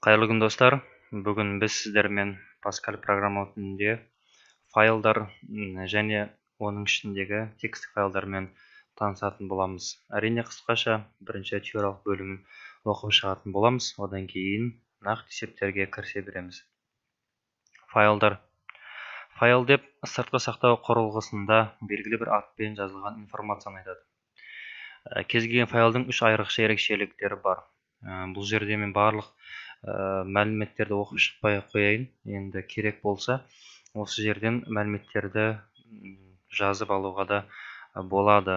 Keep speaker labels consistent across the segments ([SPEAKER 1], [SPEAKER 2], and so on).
[SPEAKER 1] Қайырлы күн достар. Бүгін біз сіздермен Pascal программа тілінде файлдар және оның ішіндегі текстік файлдармен танысатын боламыз. Әрине қысқаша бірінші теориялық бөлімін оқып шығатын боламыз. Одан кейін нақты есептерге кірісе береміз. Файлдар. Файл деп сыртқы сақтау құрылғысында белгілі бір атпен жазылған информацияны айтады. Кез келген файлдың үш айрықша ерекшеліктері бар. Бұл жерде мен барлық мәліметтерді оқып шықпай қояйын. Енді керек болса, осы жерден мәліметтерді жазып алуға да болады.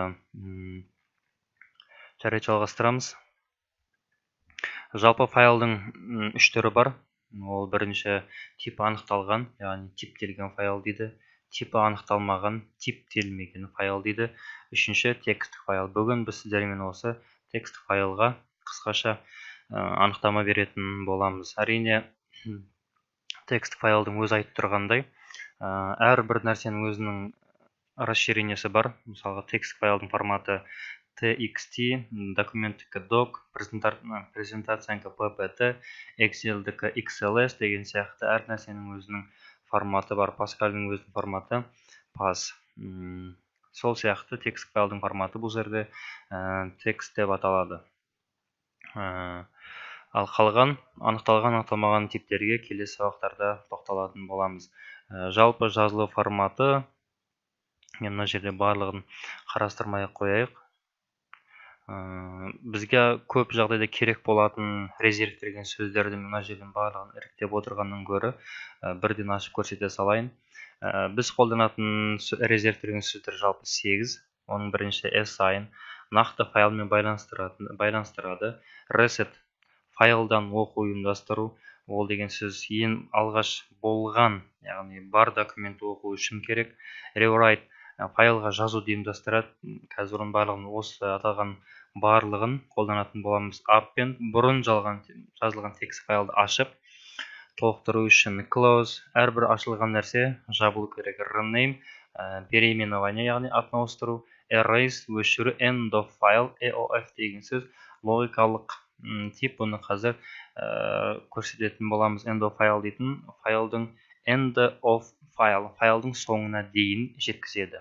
[SPEAKER 1] Жарайды, жалғастырамыз. Жалпы файлдың үш түрі бар. Ол бірінші типі анықталған, яғни типтелген файл дейді. Типі анықталмаған, типтелмеген файл дейді. Үшінші текстік файл. Бүгін біз сіздермен осы текстік файлға қысқаша анықтама беретін боламыз. Әрине, текст файлдың өзі айтып тұрғандай, әрбір нәрсенің өзінің расширениесі бар. Мысалға, текст файлдың форматы txt, документтікі doc, презентациянікі ppt, excelдікі xls деген сияқты әр нәрсенің өзінің форматы бар. Pascal'дің өзінің форматы pas. Сол сияқты текст файлдың форматы бұл жерде текст деп аталады. Ал қалған анықталған анықталмаған типтерге келесі сабақтарда тоқталатын боламыз. Жалпы жазылу форматы, мен мына жерде барлығын қарастырмай қояйық. Бізге көп жағдайда керек болатын резервтелген сөздерді мына жерден барлығын іріктеп отырғаннан гөрі бірден ашып көрсете салайын. Біз қолданатын резервтелген сөздер жалпы 8. Оның бірінші assign, нақты файлмен байланыстырады. Reset, файлдан оқу ұйымдастыру, ол деген сөз ең алғаш болған, яғни бар документті оқу үшін керек. Rewrite, файлға жазуды ұйымдастырады. Қазір оның барлығын осы аталған барлығын қолданатын боламыз. Appпен бұрын жазылған текст файлды ашып толықтыру үшін. Close, әрбір ашылған нәрсе жабылу керек. Rename, переименование, яғни атын ауыстыру. Erase, өшіру. End of file, EOF деген сөз логикалық тип. Бұны қазір көрсететін боламыз. End of file дейтін файлдың end of file, файлдың соңына дейін жеткізеді.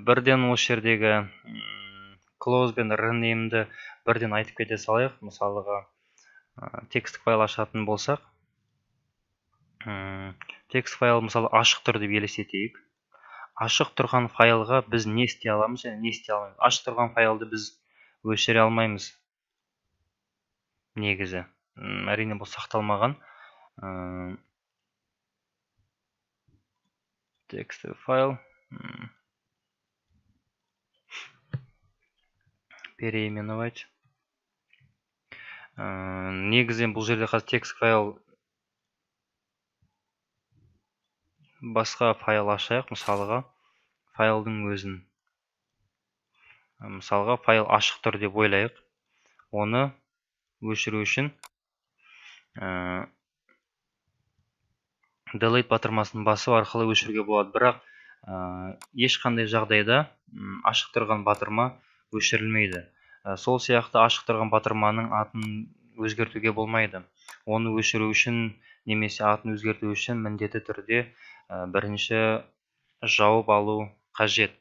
[SPEAKER 1] Бірден осы жердегі close бен rename'ді бірден айтып кете салайық. Мысалыға, текстік файл ашатын болсақ, текст файл мысалы ашық тұр деп елестетейік. Ашық тұрған файлға біз не істей аламыз және не істей алмаймыз. Ашық тұрған файлды біз өшіре алмаймыз. Негізі, әрине бұл сақталмаған. Текст файл переименовать. Негізі бұл жерде қазір текст файл басқа файл ашайық. Мысалыға, файлдың өзін. Мысалға, файл ашық тұр деп ойлайық. Оны өшіру үшін delete батырмасын басу арқылы өшіруге болады. Бірақ ешқандай жағдайда ашық тұрған батырма өшірілмейді. Сол сияқты ашық тұрған батырманың атын өзгертуге болмайды. Оны өшіру үшін немесе атын өзгерту үшін міндетті түрде бірінші жауып алу қажет.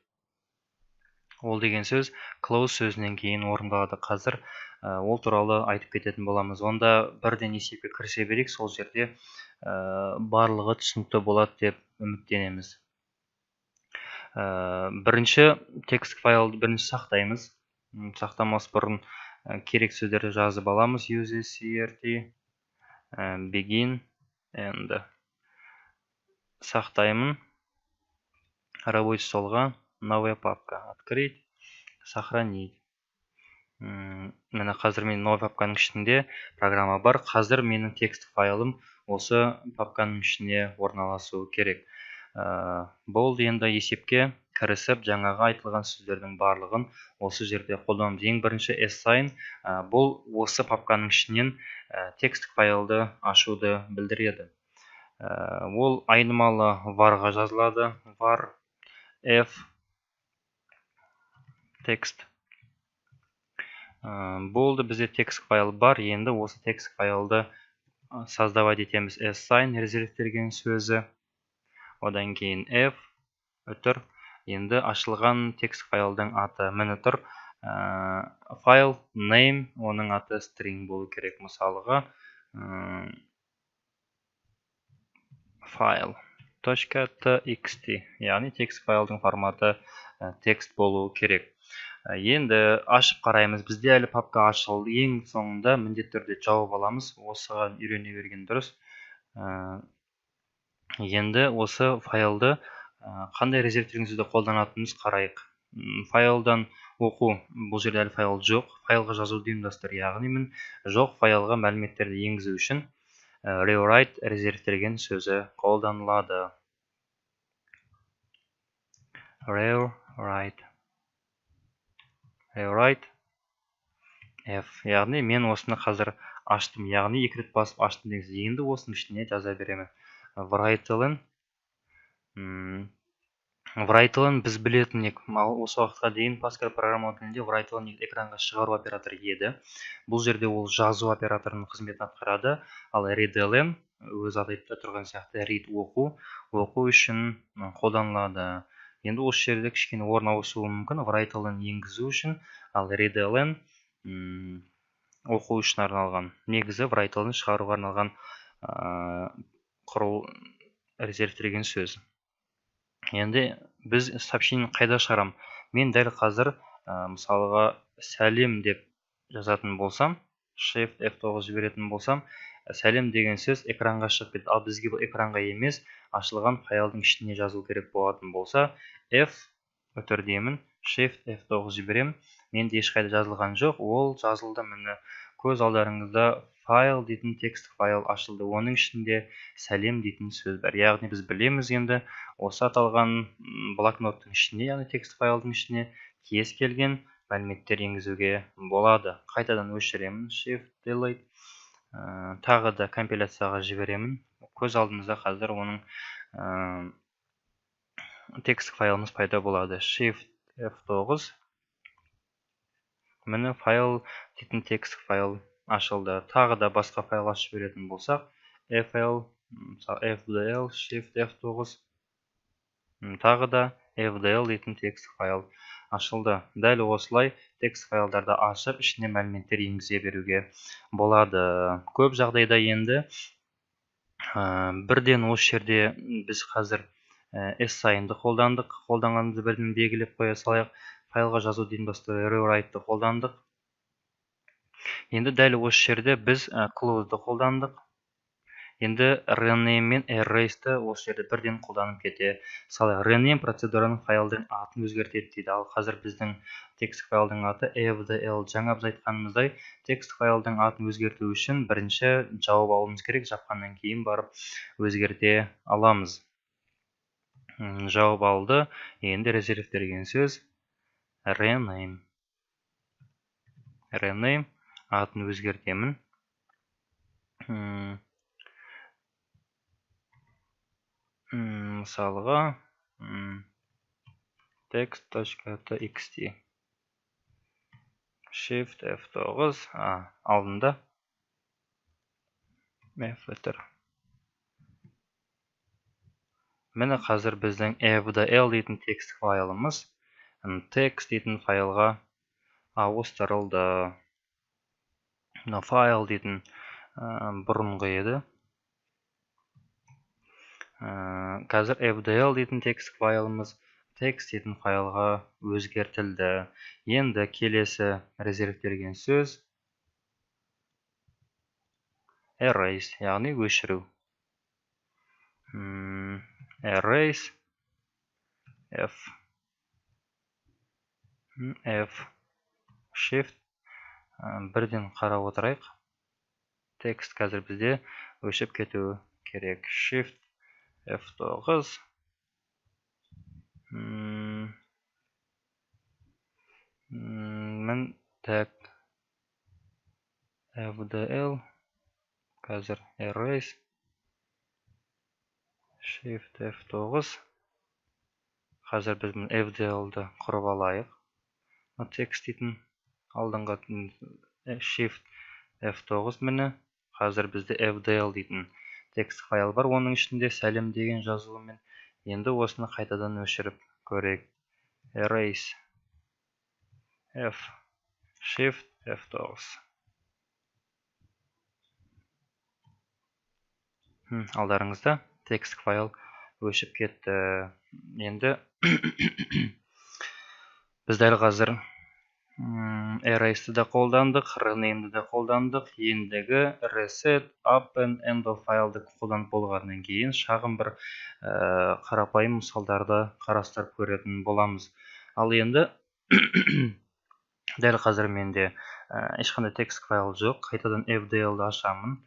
[SPEAKER 1] Ол деген сөз close сөзінен кейін орындалады. Қазір ол туралы айтып кететін боламыз. Онда бірден есепке кірісе берейік. Сол жерде барлығы түсінікті болады деп үміттенеміз. Бірінші текст файлды бірінші сақтаймыз. Сақтамас бұрын керек сөздерді жазып аламыз. Use crt, begin, end. Сақтаймын. Рабочий столға, новая папка. Открыть, сохранить. Мені қазір мен новая папканың ішінде программа бар. Қазір менің текст файлым осы папканың ішіне орналасу керек. Болды, енді есепке кірісіп, жаңаға айтылған сөздердің барлығын осы жерде қолданамыз. Ең бірінші assign, бұл осы папканың ішінен текстік файлды ашуды білдіреді. Ол айнымалы varға жазылады. Var f text Болды, бізде текст файл бар. Енді осы текст файлды создавать етеміз. Assign резервтелген сөзі. Одан кейін f өтір. Енді ашылған текст файлдың аты міне тұр. Файл name, оның аты string болу керек. Мысалыға file.txt, яғни текст файлдың форматы текст болу керек. Енді ашып қараймыз. Бізде әлі папка ашылды. Ең соңында міндетті түрде жауап аламыз. Осыған үйрене берген дұрыс. Енді осы файлды қандай резервтелген сөзді қолданатынымыз қарайық. Файлдан оқу, бұл жерде әлі файл жоқ. Файлға жазуды ұйымдастыр, яғни жоқ файлға мәліметтерді енгізу үшін rewrite резервтелген сөзі қолданылады. Rewrite f, яғни мен осыны қазір аштым, яғни 2 рет басып аштым деңіз. Енді осының ішіне жаза беремін. Write-ын біз білетін ек. Осы уақытқа дейін Pascal программалау тілінде write-ын экранға шығару операторы еді. Бұл жерде ол жазу операторының қызметін атқарады. Ал read-ын өз атайыпта тұрған сияқты read оқу үшін қолданылады. Енді осы жерде кішкене орын ауысуы мүмкін. Write-ын енгізу үшін, ал read-ын оқу үшін арналған. Негізі write-ын шығаруға арналған резервтелген сөз. Енді біз сообщение қайда шығарам? Мен дәл қазір мысалыға сәлем деп жазатын болсам, Shift F9 жіберетін болсам, сәлем деген сөз экранға шығып кетті. Ал бізге бұл экранға емес, ашылған файлдың ішіне жазу керек болатын болса, F өтір деймін, Shift F9 жіберем. Менде ешқайда жазылған жоқ, ол жазылды. Міне көз алдарыңызда файл дейтін текст файл ашылды. Оның ішінде сәлем дейтін сөз бар. Яғни біз білеміз енді осы аталған блокноттың ішіне, яғни текст файлдың ішіне кез келген мәліметтер енгізуге болады. Қайтадан өшіремін, Shift Delete. Тағы да компиляцияға жіберемін. Көз алдымызда қазір оның текст файлымыз пайда болады. Shift F9. Міне файл дейтін текст файл ашылды. Тағы да басқа файл ашып беретін болсақ, FDL, Shift F9. Тағы да FDL дейтін текст файл ашылды. Дәл осылай текст файлдарды ашып, ішіне мәліметтер енгізе беруге болады. Көп жағдайда енді бірден осы жерде біз қазір assign-ды қолданғанымызды бірден белгілеп қоя салайық. Файлға жазу дейін бастап rewrite-ды қолдандық. Енді дәл осы жерде біз close-ды қолдандық. Енді rename мен erase-ді осы жерде бірден қолданып кете салайық. Rename процедураның файлдың атын өзгертеді дейді. Ал қазір біздің текст файлдың аты fdl. Жаңа біз айтқанымыздай, текст файлдың атын өзгерту үшін бірінші жауап алуымыз керек. Жапқаннан кейін барып өзгерте аламыз. Жауап алды. Енді резервтелген сөз rename. Атын өзгертемін. Мысалыға text.txt. Shift F9 алдында F-тір. Міне қазір біздің fdl дейтін текст файлымыз text дейтін файлға ауыстырылды. Файл дейтін бұрынғы еді. Қазір fdl дейтін текст файлымыз text дейтін файлға өзгертілді. Енді келесі резервтелген сөз erase, яғни өшіру. Erase F Shift бірден қарап отырайық. Текст қазір бізде өшіп кетуі керек. Shift F9. Мен тәк fdl қазір erase Shift F9. Қазір біз fdl-ды құрып алайық. Текст дейтін алдыңғы shift F9 міне. Қазір бізде fdl дейтін текст файл бар. Оның ішінде сәлем деген жазуымен. Енді осыны қайтадан өшіріп көрейік. Erase F shift F9. Алдарыңызда текст файл өшіп кетті. Енді біз дәл қазір erase да қолдандық, rename да қолдандық. Ендігі reset up and end of файлды қолданып болғаннан кейін шағын бір қарапайым мысалдарды қарастырып көретін боламыз. Ал енді дәл қазір менде ешқандай текст файл жоқ. Қайтадан fdl-ді ашамын.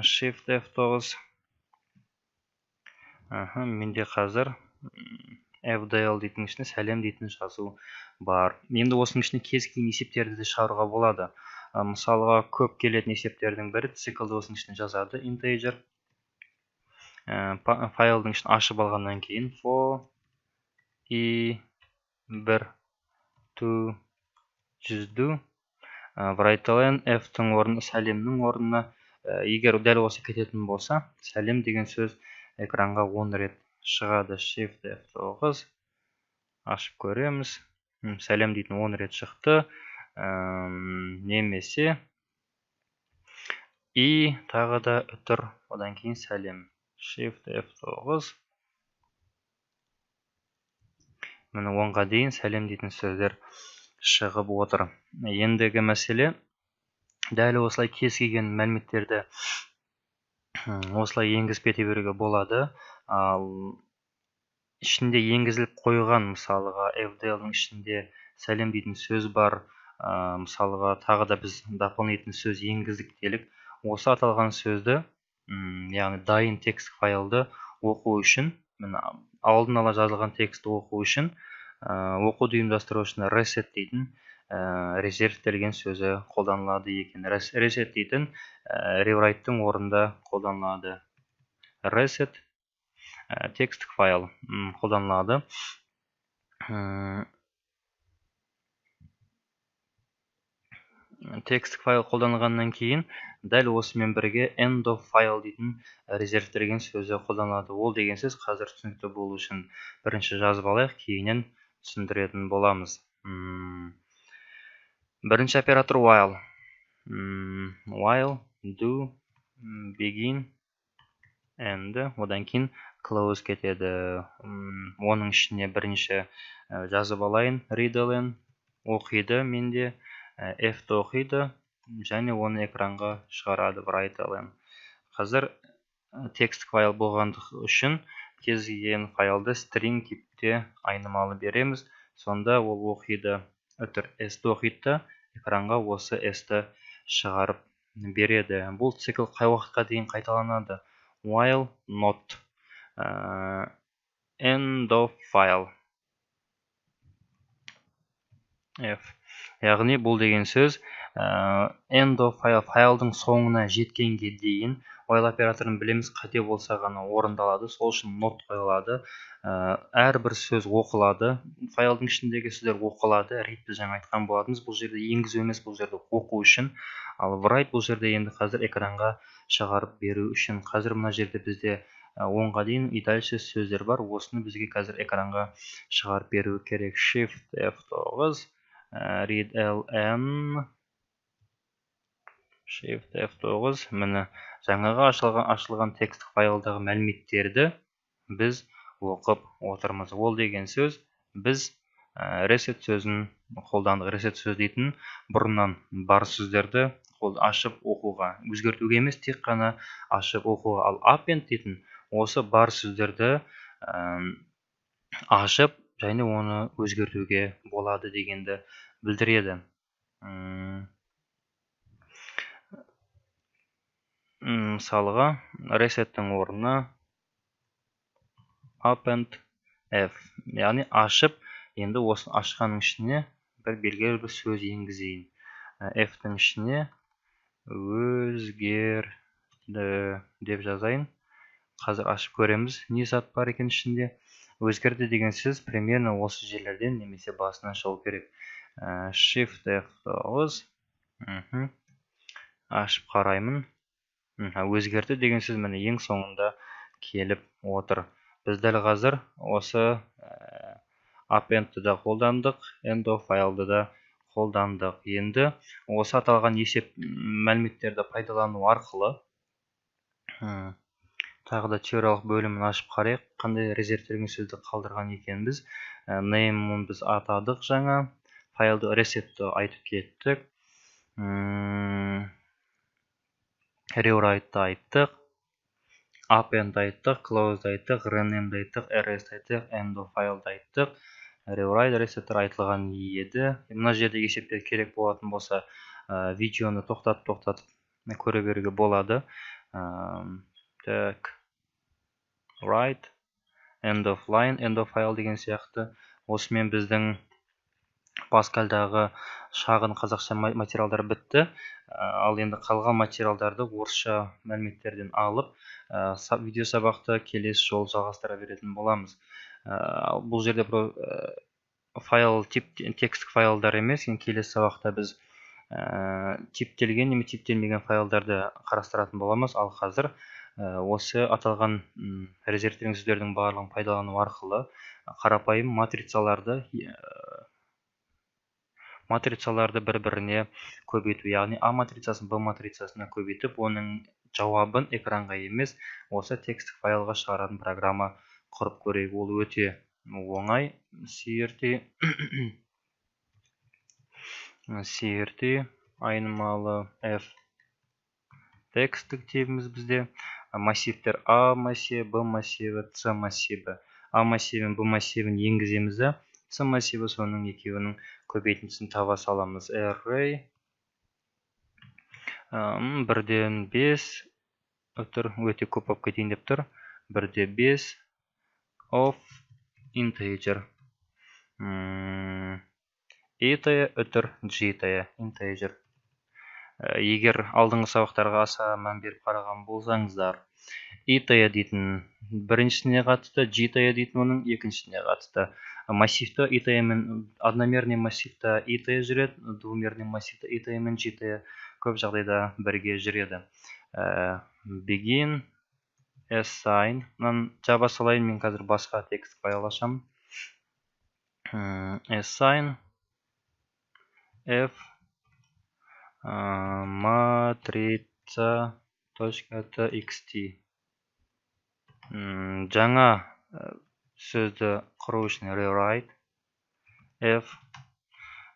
[SPEAKER 1] Shift F9. Менде қазір fdl дейтін ішіне сәлем дейтін жазу бар. Енді осының ішіне кез келген есептерді де шығаруға болады. Мысалға, көп келетін есептердің бірі циклды осының ішіне жазады. Integer файлдың ішін ашып алғаннан кейін for i 1 to 100 write-len f-тің орнына, сәлемнің орнына, егер дәл осы кететін болса, сәлем деген сөз экранға 10 рет шығады. Shift F9 ашып көреміз. Сәлем дейтін 10 рет шықты. Немесе и тағы да үтір, одан кейін сәлем. Shift F9. Міне 10-ға дейін сәлем дейтін сөздер шығып отыр. Ендігі мәселе, дәл осылай кез келген мәліметтерді осылай енгізіп кете беруге болады. Ал ішінде енгізіліп қойған, мысалыға fdl-ның ішінде сәлем дейтін сөз бар. Мысалыға тағы да біз дополнительный сөз енгіздік делік. Осы аталған сөзді, яғни дайын текст файлды оқу үшін, алдын ала жазылған текстті оқу үшін, оқуды ұйымдастыру үшін reset дейтін резервтелген сөзі қолданылады екен. Reset дейтін rewrite-тың орында қолданылады. Reset текстік файл қолданылады. Текстік файл қолданылғаннан кейін дәл осымен бірге end of file дейтін резервтелген сөзі қолданылады. Ол деген сөз қазір түсінікті болу үшін бірінші жазып алайық, кейіннен түсіндіретін боламыз. Бірінші оператор while. While, do, begin, end, одан кейін close кетеді. Оның ішіне бірінші жазып алайын. Readlen оқиды менде, F-ті оқиды, және оны экранға шығарады. Write-len. Қазір текст файл болғандық үшін кез келген файлды string типте айнымалы береміз. Сонда ол оқиды, үтір S-ті оқиды, экранға осы S-ті шығарып береді. Бұл цикл қай уақытқа дейін қайталанады? While not end of file. F. Яғни бұл деген сөз end of file, файлдың соңына жеткенге дейін, while операторын білеміз, қате болса ғана орындалады, сол үшін not қойылады. Әрбір сөз оқылады, файлдың ішіндегі сөздер оқылады. Readті жаңа айтқан болатынбыз, бұл жерде енгізу емес, бұл жерде оқу үшін. Ал write бұл жерде енді қазір экранға шығарып беру үшін. Қазір мына жерде бізде 10-ға дейін и дальше сөздер бар. Осыны бізге қазір экранға шығарып беру керек. Shift F9, readlen, Shift F9. Міне жаңаға ашылған текст файлдағы мәліметтерді біз оқып отырмыз. Ол деген сөз, біз reset сөзін қолдандық. Reset сөз дейтін бұрыннан бар сөздерді ашып оқуға, өзгертуге емес, тек қана ашып оқуға. Ал append дейтін осы бар сөздерді ашып, және оны өзгертуге болады дегенді білдіреді. Мысалға, reset-тің орнына append F, яғни ашып, енді осы ашқанның ішіне бір белгілі бір сөз енгізейін. F-тің ішіне өзгерді деп жазайын. Қазір ашып көреміз, не зат бар екен ішінде. Өзгерді деген сөз примерно осы жерлерден немесе басынан шығу керек. Shift F9. Ашып қараймын. Өзгерді деген сөз міне ең соңында келіп отыр. Біз дәл қазір осы append'ті да қолдандық, end of file'ды да қолдандық. Енді осы аталған есеп мәліметтерді пайдалану арқылы тағы да теориялық бөлімін ашып қарайық. Қандай резервтелген сөзді қалдырған екенбіз. Name'ын біз атадық жаңа. Файлды resetті айтып кеттік. Rewrite'ды айттық. Append айттық, close айттық, rename айттық, erase айттық, end of file'ды айттық. Rewrite, resetter айтылған еді. Мына жерде есептер керек болатын болса, видеоны тоқтатып көре беруге болады. Так. Write, end of line, end of file деген сияқты. Осымен біздің Паскальдағы шағын қазақша материалдар бітті. Ал енді қалған материалдарды орысша мәліметтерден алып, видео сабақты келесі жол жалғастыра беретін боламыз. Бұл жерде файл текстік файлдар емес, келесі сабақта біз типтелген немесе типтелмеген файлдарды қарастыратын боламыз. Ал қазір осы аталған резервтелген сөздердің барлығын пайдалану арқылы қарапайым матрицаларды бір-біріне көбейту, яғни А матрицасын Б матрицасына көбейтіп, оның жауабын экранға емес, осы текстік файлға шығаратын программа құрып көрейік. Ол өте оңай. CRT айнымалы F текстік тегіміз бізде. Массивтер А массиві, Б массиві, С массиві. А массивін, Б массивін енгіземіз. С массиві соның екеуінің көбейтіндісін таба саламыз. Array 1-ден 5 өтір, өте көп болып кетейін деп тұр. 1-де 5 of integer. И-тая өтір G-тая integer. Егер алдыңғы сабақтарға аса мән беріп қараған болсаңыздар, И-тая дейтін біріншісіне қатысты, G-тая дейтін оның екіншісіне қатысты. Массивті И-тая мен одномерный массивті И-тая жүреді, двумерный массивті И-тая мен G-тая көп жағдайда бірге жүреді. Begin, assign. Жаба салайын, мен қазір басқа текст файл ашам. Assign F matrica.txt. Жаңа сөзді құру үшін rewrite F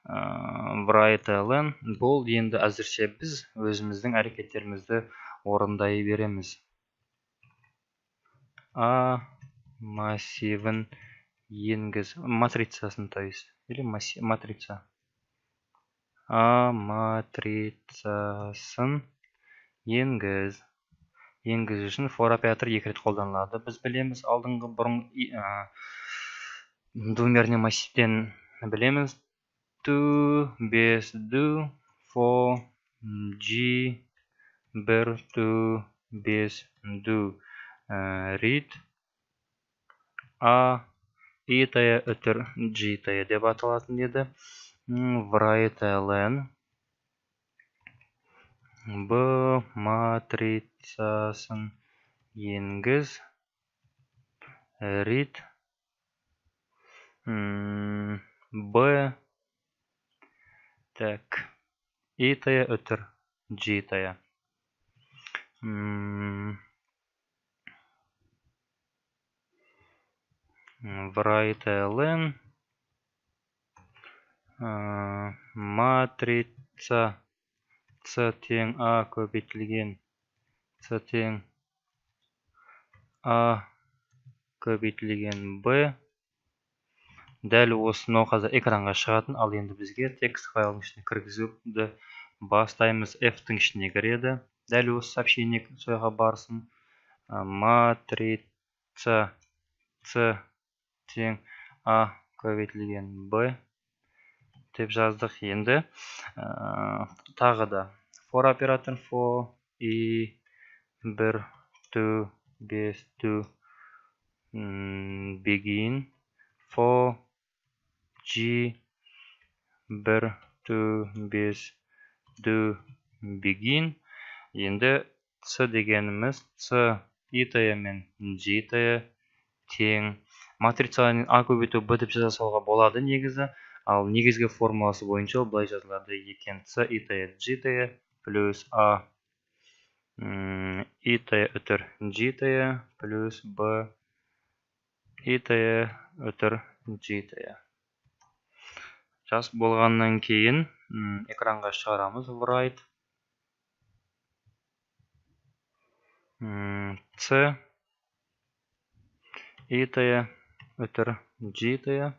[SPEAKER 1] write-ln. Бұл енді әзірше біз өзіміздің әрекеттерімізді орындай береміз. А массивін енгіз. Матрицасын, то есть. Или матрица. А матрицасын енгіз. Енгіз үшін for оператор екі рет қолданылады. Біз білеміз, алдыңғы бұрын двумерный массивтен білеміз. To, без, do, for, G, бір, to, без, do, read, A, И-тая өтір G-тая деп аталатын еді. Write-ln Б матрицасын енгіз. Read Б так И-тая өтір G-тая. Write-ln матрица С тең А көбейтілген С тең А көбейтілген Б. Дәл осыны қазір экранға шығатын. Ал енді бізге текст файлың ішіне кіргізуді бастаймыз. F-тің ішіне кіреді. Дәл осы сообщение сояға барсын. Матрица С тең А көбейтілген Б деп жаздық. Енді тағы да for оператор for И, бір, to, без, to, begin, for, G, 1 to 5 do begin. Енді c дегеніміз c итая мен житая тең. Матрицаны а көбейту б деп жаза салуға болады негізі. Ал негізгі формуласы бойынша ол былай жазылады екен. c итая житая плюс а итая үтір житая плюс б итая үтір житая. Жас болғаннан кейін экранға шығарамыз. Write c итая үтір житая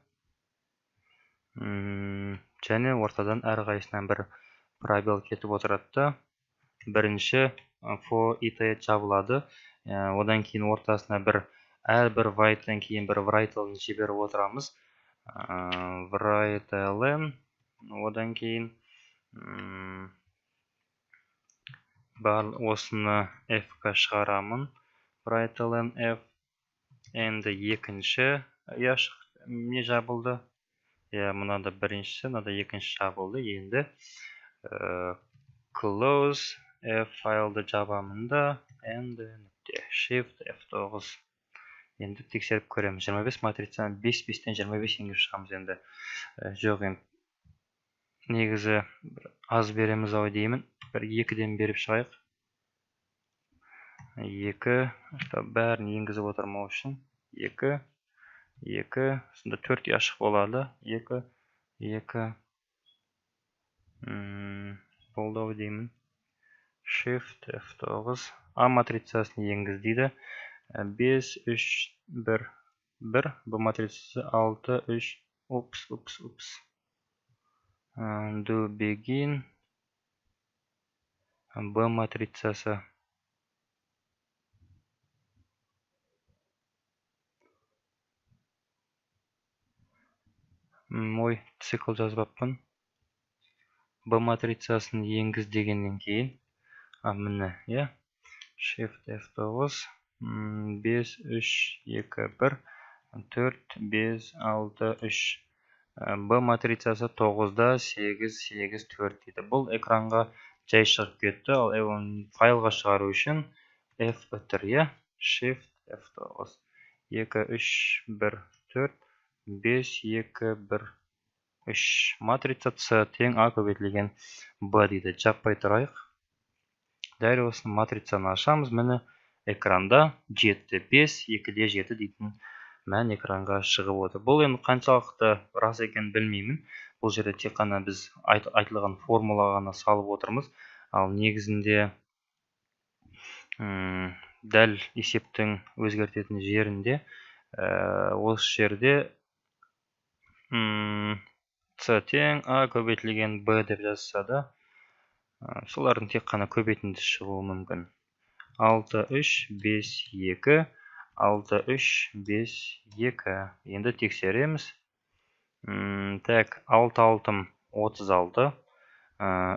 [SPEAKER 1] және ортадан әрқайсысынан бір пробел кетіп отырады. Бірінші for итая жабылады. Одан кейін ортасына әрбір white'дан кейін бір write'лын жіберіп отырамыз. Write'лен одан кейін осыны f-қа шығарамын. Write'лен f. Енді екінші не жабылды. Мұнада біріншісі, мұнада екінші жабылды. Енді close f файлды жабамын да. Енді shift f9. Енді тексеріп көреміз. 25 матрицаны 5-5-тен 25 енгізіп шығамыз енді. Жоқ енді. Негізі аз береміз ау деймін. 2-ден беріп шығайық. 2. Бәрін енгізіп отырмау үшін. 2. Сонда 4 ашық болады. 2. Болды ау деймін. Shift F9. A матрицасын енгіз дейді. 5, 3, 1. Бұл матрицасы 6, 3. Упс. Do begin. B матрицасы. Цикл жазбаппын. B матрицасын енгіз дегеннен кейін. Міне, Shift F9. 5, 3, 2, 1. 4, 5, 6, 3. B матрицасы 9-да 8, 8, 4 дейді. Бұл экранға жай шығып кетті. Ал файлға шығару үшін F үтір, Shift F9. 2, 3, 1, 4, 5, 2, 1, 3. Матрица C тең A көбейтілген B дейді. Жаппай тұрайық. Дәл осы матрицаны ашамыз. Міне экранда 7, 5, 2-де 7 дейтін мән экранға шығып отыр. Бұл енді қаншалықты рас екен білмеймін. Бұл жерде тек қана біз айтылған формула ғана салып отырмыз. Ал негізінде дәл есептің өзгертетін жерінде осы жерде C тең A көбейтілген B деп жазса да, солардың тек қана көбейтінді шығуы мүмкін. 6, 3, 5, 2, 6, 3, 5, 2. Енді тексереміз. 6, 6, 36,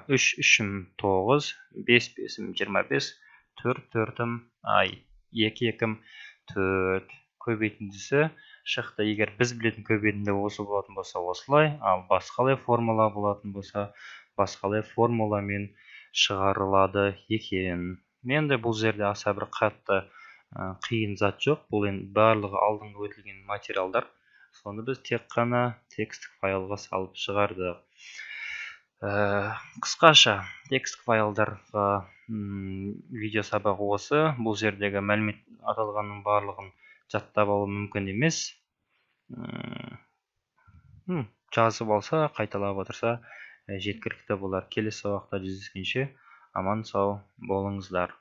[SPEAKER 1] 3, 3, 9, 5, 5, 25, 4, 4, 2, 2, 4. Көбейтіндісі шықты. Егер біз білетін көбейтінді осы болатын болса осылай, ал басқалай формула болатын болса, басқалай формуламен шығарылады екен. Енді бұл жерде аса бір қатты қиын зат жоқ. Бұл енді барлығы алдыңғы өтілген материалдар. Соны біз тек қана текстік файлға салып шығардық. Қысқаша текстік файлдарға видео сабағы осы. Бұл жердегі мәлімет аталғанның барлығын жаттап алу мүмкін емес. Жазып алса, қайталап отырса жеткілікті болар. Келесі сабақта жүздескенше аман сау болыңыздар.